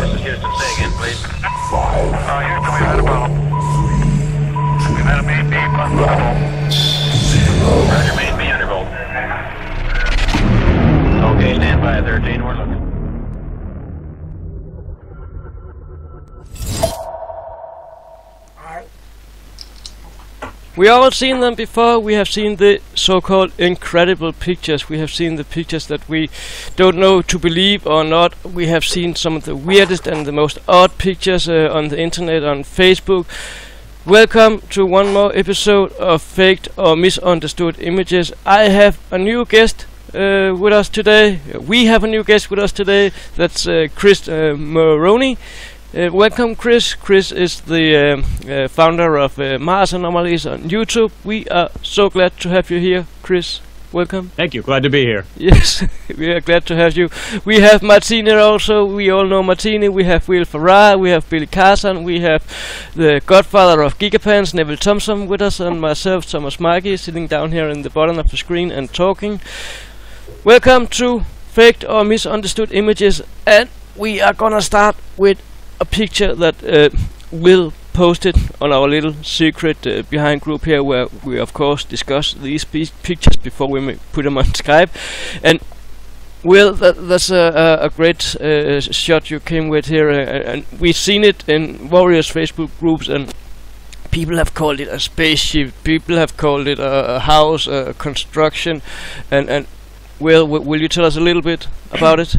This is Houston. Say again, please. Houston, we've had a problem. We've had a main B plus undervolt. Roger, main B undervolt. Okay, stand by at 13. We're looking. We all seen them before. We have seen the so-called incredible pictures. We have seen the pictures that we don't know to believe or not. We have seen some of the weirdest and the most odd pictures on the internet, on Facebook. Welcome to one more episode of Faked or Misunderstood Images. I have a new guest with us today. We have a new guest with us today. That's Chris Moroney. Welcome, Chris. Chris is the founder of Mars Anomalies on YouTube. We are so glad to have you here, Chris. Welcome. Thank you. Glad to be here. Yes, we are glad to have you. We have Martini also. We all know Martini. We have Will Farrar. We have Billy Carson. We have the godfather of Gigapants, Neville Thompson, with us, and myself, Thomas Markey, sitting down here in the bottom of the screen and talking. Welcome to Faked or Misunderstood Images, and we are gonna start with a picture that Will posted on our little secret behind group here, where we of course discuss these pictures before we put them on Skype. And Will, that's a great shot you came with here, and we've seen it in various Facebook groups, and people have called it a spaceship, people have called it a house, a construction, and will you tell us a little bit about it?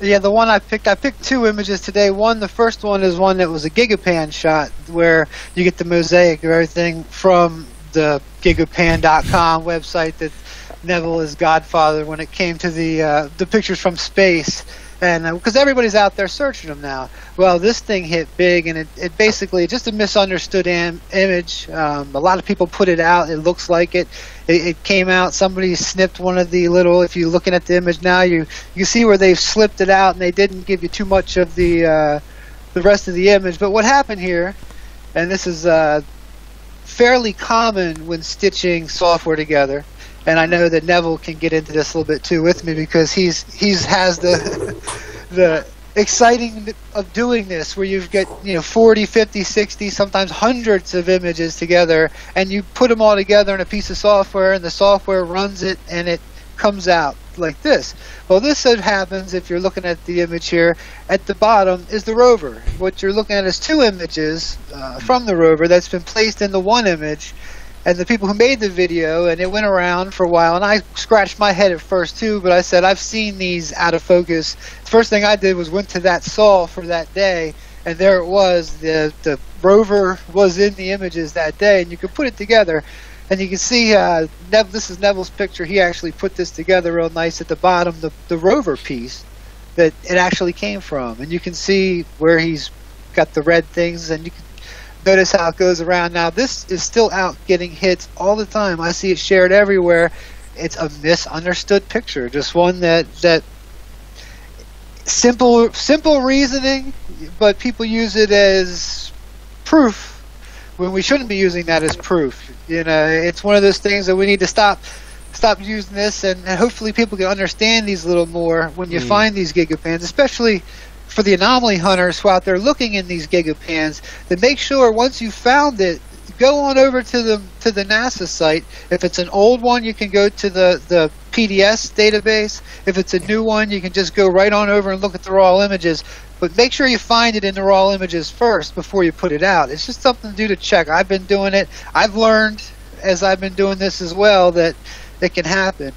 Yeah, the one I picked two images today. The first one is one that was a Gigapan shot, where you get the mosaic of everything from the Gigapan.com website that Neville is godfather when it came to the pictures from space. And because everybody's out there searching them now. Well, this thing hit big, and it basically just a misunderstood image. A lot of people put it out. It looks like it came out. Somebody snipped one of the little. If you're looking at the image now, you see where they've slipped it out, and they didn't give you too much of the rest of the image. But what happened here, and this is fairly common when stitching software together. And I know that Neville can get into this a little bit too with me, because he has the exciting of doing this, where you've got 40, 50, 60, sometimes hundreds of images together, and you put them all together in a piece of software, and the software runs it, and it comes out like this. Well, this happens if you're looking at the image here. At the bottom is the rover. What you're looking at is two images from the rover that's been placed in the one image. And the people who made the video, and it went around for a while, and I scratched my head at first too, but I said, I've seen these out of focus. The first thing I did was went to that sol for that day, and there it was. The rover was in the images that day, and you could put it together. And you can see, this is Neville's picture. He actually put this together real nice at the bottom, the rover piece that it actually came from. And you can see where he's got the red things, and you can notice how it goes around. Now, this is still out getting hits all the time. I see it shared everywhere. It's a misunderstood picture, just one that simple reasoning, but people use it as proof when we shouldn't be using that as proof. It's one of those things that we need to stop using this, and hopefully people can understand these a little more when you find these Gigapans, especially for the anomaly hunters who are out there looking in these Gigapans, to make sure once you found it, go on over to the NASA site. If it's an old one, you can go to the PDS database. If it's a new one, you can just go right on over and look at the raw images. But make sure you find it in the raw images first before you put it out. It's just something to do to check. I've been doing it. I've learned as I've been doing this as well that it can happen.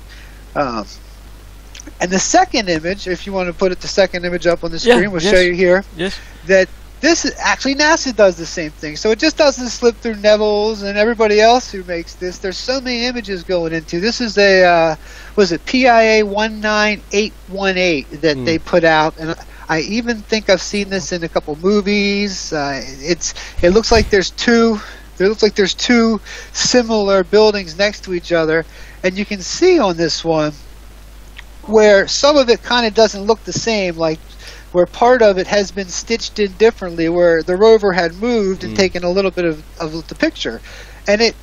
And the second image, if you want to put the second image up on the screen, we'll show you here. Yes. That this is actually NASA does the same thing. So it just doesn't slip through Neville's and everybody else who makes this. There's so many images going into. This is a PIA 19818 that they put out, and I even think I've seen this in a couple movies. It looks like there's two. There looks like there's two similar buildings next to each other, and you can see on this one where some of it kind of doesn't look the same, like where part of it has been stitched in differently, where the rover had moved and taken a little bit of the picture. And it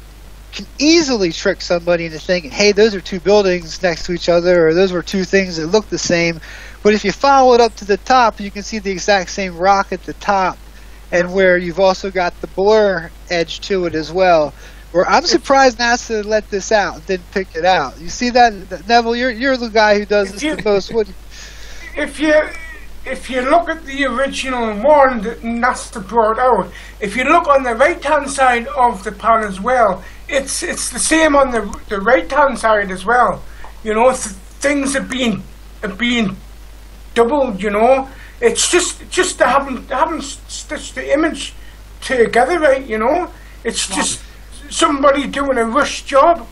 can easily trick somebody into thinking, hey, those are two buildings next to each other, or those were two things that look the same, But if you follow it up to the top, you can see the exact same rock at the top, and where you've also got the blur edge to it as well. Where I'm surprised NASA let this out and didn't pick it out. You see that, Neville? You're the guy who does this the most. If you look at the original one that NASA brought out, if you look on the right-hand side of the pan as well, it's the same on the right-hand side as well. You know, things are being doubled. You know, it's just they haven't stitched the image together right. You know, it's just somebody doing a rush job.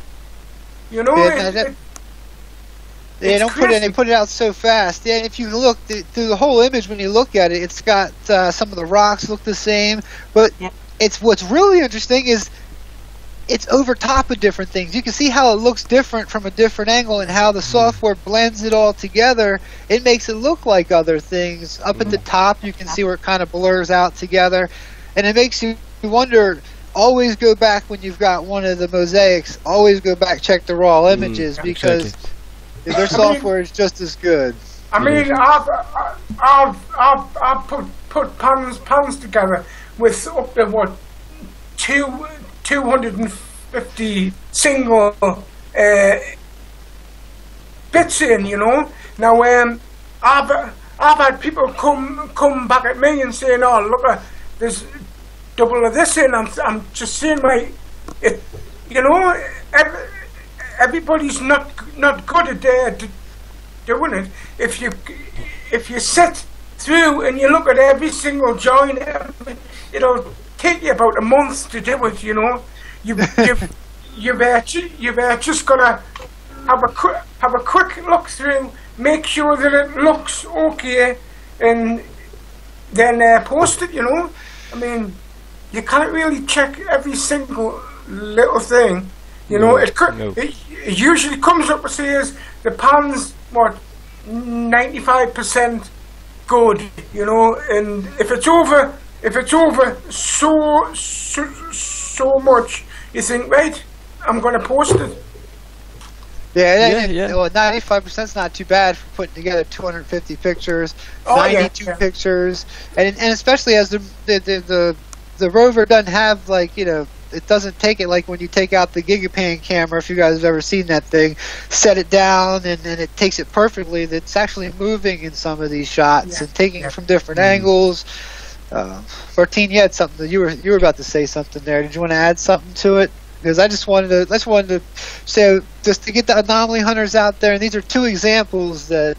You know. They don't put it. They put it out so fast. Yeah, if you look through the whole image, when you look at it, it's got some of the rocks look the same, but it's what's really interesting is it's over top of different things. You can see how it looks different from a different angle, and how the software blends it all together. It makes it look like other things. Up at the top, you can see where it kind of blurs out together, and it makes you wonder. Always go back when you've got one of the mosaics. Always go back, check the raw images because. Exactly. Their software is just as good. I mean, I've put pans together with up to what 250 single bits in. You know. Now, I've had people come back at me and saying, "Oh, look, there's double of this in." I'm just saying, like, it. You know. Everybody's not good at doing it. If you sit through and you look at every single joint, it'll take you about a month to do it. You know, you've just gotta have a quick look through, make sure that it looks okay, and then post it. You know, I mean, you can't really check every single little thing. You know, it usually comes up and says the pan's 95% good. You know, and if it's over so much, you think, right, I'm going to post it. Yeah. Well, 95% is not too bad for putting together 250 pictures, 92 pictures, and especially as the rover doesn't have, like, you know. It doesn't take it like when you take out the Gigapan camera, if you guys have ever seen that thing, set it down and it takes it perfectly. It's actually moving in some of these shots and taking it from different angles. Martine, you had something. You were about to say something there. Did you want to add something to it? Because I just wanted to say, just to get the anomaly hunters out there, and these are two examples that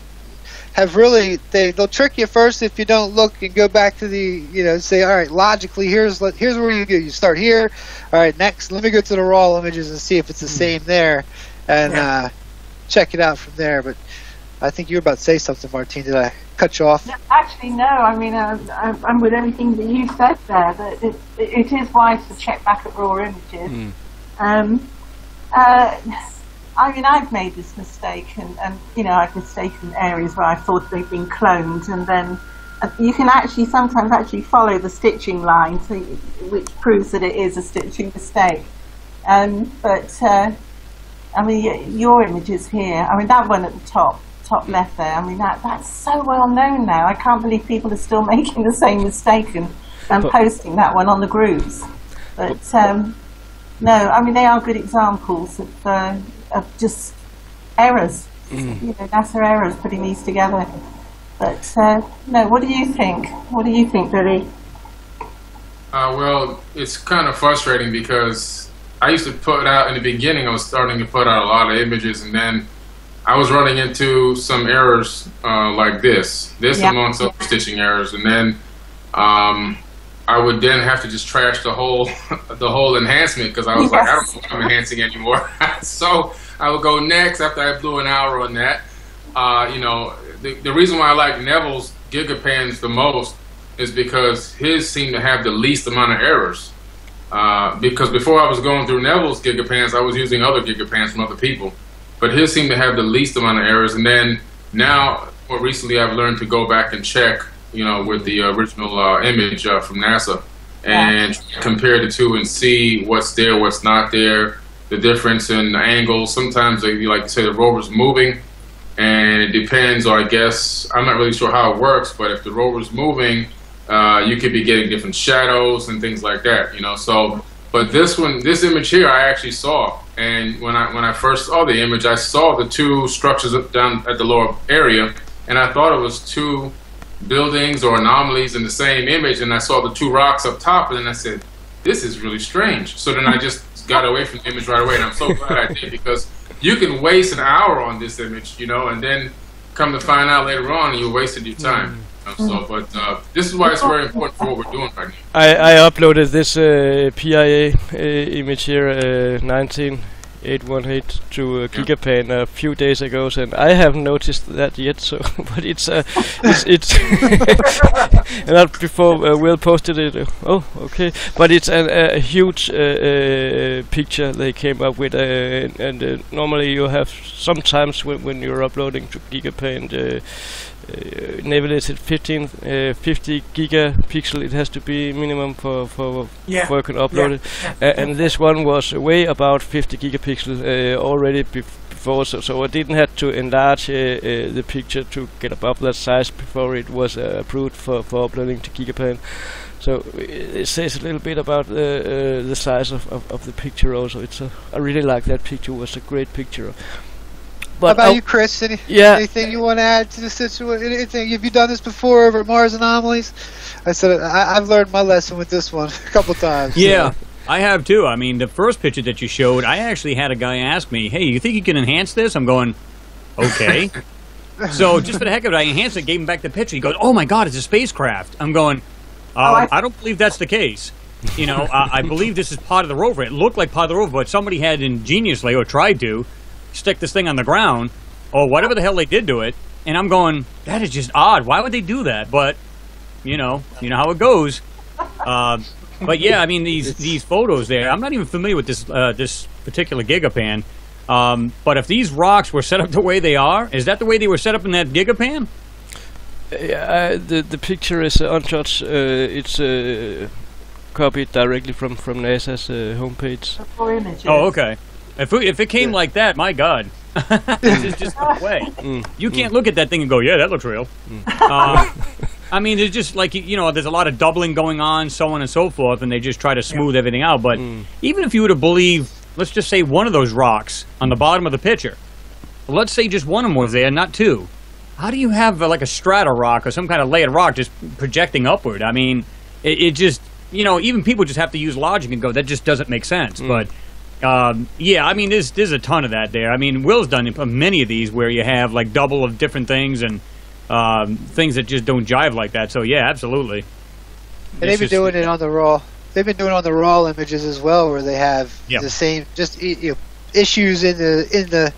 have really, they'll trick you first if you don't look and go back to the, you know, say, all right, logically, here's where you go. You start here. All right, next, let me go to the raw images and see if it's the same there, and check it out from there. But I think you were about to say something, Martine. Did I cut you off? No, actually, no. I mean, I'm with everything that you said there. That it is wise to check back at raw images. I mean, I've made this mistake, and you know, I've mistaken areas where I thought they'd been cloned, and then you can actually sometimes follow the stitching line, which proves that it is a stitching mistake. But I mean, your images here. I mean, that one at the top left there. I mean, that's so well known now. I can't believe people are still making the same mistake and posting that one on the groups. But no, I mean, they are good examples of just errors, you know, NASA errors putting these together. But no, what do you think? What do you think, Billy? Well, it's kind of frustrating because I used to put out, in the beginning, I was starting to put out a lot of images, and then I was running into some errors like this amongst other stitching errors, and then I would then have to just trash the whole enhancement, because I was like, I don't know if I'm enhancing anymore. So I would go next after I blew an hour on that. You know, the reason why I like Neville's Gigapans the most is because his seemed to have the least amount of errors. Because before I was going through Neville's Gigapans, I was using other Gigapans from other people. But his seemed to have the least amount of errors. And then now, more recently, I've learned to go back and check, you know, with the original image from NASA, and compare the two and see what's there, what's not there, the difference in the angles. Sometimes, like you say, the rover's moving, and it depends, or I guess I'm not really sure how it works, but if the rover's moving, you could be getting different shadows and things like that, you know. So, but this image here, I actually saw, and when I first saw the image, I saw the two structures up down at the lower area, and I thought it was two buildings or anomalies in the same image, and I saw the two rocks up top, and then I said, this is really strange. So then I just got away from the image right away, and I'm so glad I did, because you can waste an hour on this image, you know, and then come to find out later on you wasted your time. You know, so, but this is why it's very important for what we're doing right now. I uploaded this PIA image here, 19818 to Gigapan a few days ago, and I haven't noticed that yet. So, but it's not before Will posted it. Oh, okay. But it's a huge picture they came up with, and normally you have sometimes when you're uploading to Gigapan. Navigated 50 gigapixel. It has to be minimum for you can upload it. And this one was way about 50 gigapixel already before, so I didn't have to enlarge the picture to get above that size before it was approved for uploading to Gigapan. So it says a little bit about the size of the picture also. I really like that picture. It was a great picture. But how about you, Chris? Anything you want to add to the situation? Anything? Have you done this before over at Mars Anomalies? I said I've learned my lesson with this one a couple times. Yeah, I have too. I mean, the first picture that you showed, I actually had a guy ask me, "Hey, you think you can enhance this?" I'm going, "Okay." So just for the heck of it, I enhanced it, gave him back the picture. He goes, "Oh my God, it's a spacecraft." I'm going, I don't believe that's the case. You know, I believe this is part of the rover. It looked like part of the rover, but somebody had ingeniously, or tried to, stick this thing on the ground, or whatever the hell they did to it, and I'm going, that is just odd. Why would they do that? But you know how it goes. But yeah, I mean these photos there. I'm not even familiar with this particular Gigapan. But if these rocks were set up the way they are, is that the way they were set up in that Gigapan? Yeah, the picture is untouched. It's copied directly from NASA's homepage. Oh, okay. If it came like that, my God, there's just no way. You can't look at that thing and go, yeah, that looks real. I mean, it's just like, there's a lot of doubling going on, so on and so forth, and they just try to smooth everything out. But even if you were to believe, let's just say one of those rocks on the bottom of the picture, let's say just one of them was there, not two. How do you have like a strata rock or some kind of layered rock just projecting upward? I mean, it just, even people just have to use logic and go, that just doesn't make sense. But yeah, I mean, there's a ton of that there. I mean, Will's done many of these where you have like double of different things and things that just don't jive like that. So yeah, absolutely. And they've been doing it on the raw. They've been doing it on the raw images as well, where they have the same issues in the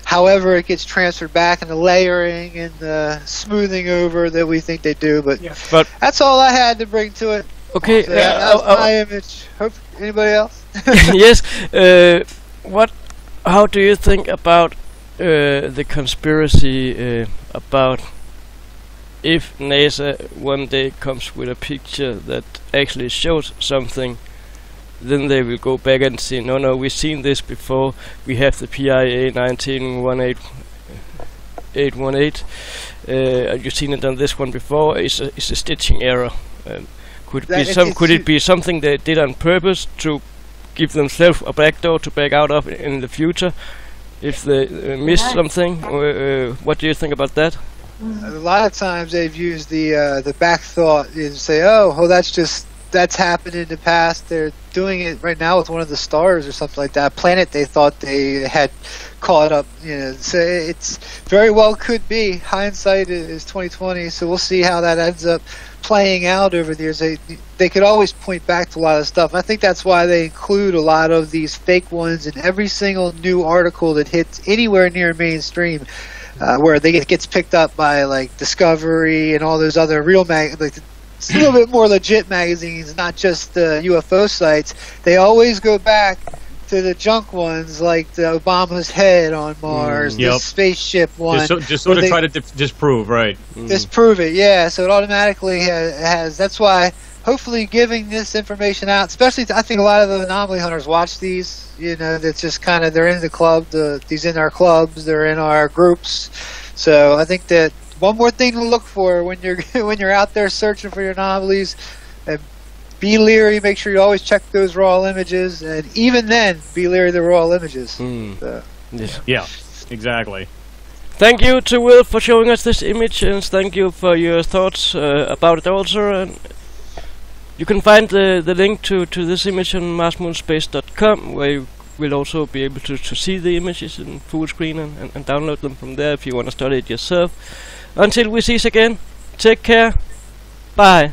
however it gets transferred back and the layering and the smoothing over that we think they do. But that's all I had to bring to it. Okay, so that was my image. Hope anybody else? Yes. How do you think about the conspiracy about if NASA one day comes with a picture that actually shows something, then they will go back and say, no, we've seen this before. We have the PIA 19818. You've seen it on this one before. It's a stitching error. Could it be something they did on purpose to give themselves a backdoor to back out of in the future if they missed something? What do you think about that? A lot of times they've used the back thought and say, that's happened in the past. They're doing it right now with one of the stars or something like that. Planet they thought they had caught up. So it's very well could be. Hindsight is 20/20. So we'll see how that ends up playing out over the years. They could always point back to a lot of stuff. I think that's why they include a lot of these fake ones in every single new article that hits anywhere near mainstream, where it gets picked up by like Discovery and all those other real it's a little bit more legit magazines, not just the UFO sites. They always go back to the junk ones, like the Obama's head on Mars, the spaceship one. Just sort of try to disprove, right? Disprove it, yeah. So it automatically has. That's why, hopefully, giving this information out, especially, I think a lot of the anomaly hunters watch these. That's just kind of, they're in the club. These in our clubs, they're in our groups. So I think that one more thing to look for when you're when you're out there searching for your anomalies, and be leery. Make sure you always check those raw images, and even then, be leery of the raw images. So. Yeah, exactly. Thank you to Will for showing us this image, and thank you for your thoughts about it also. And you can find the link to this image on marsmoonspace.com, where you will also be able to see the images in full screen and download them from there if you want to study it yourself. Until we see us again, take care. Bye.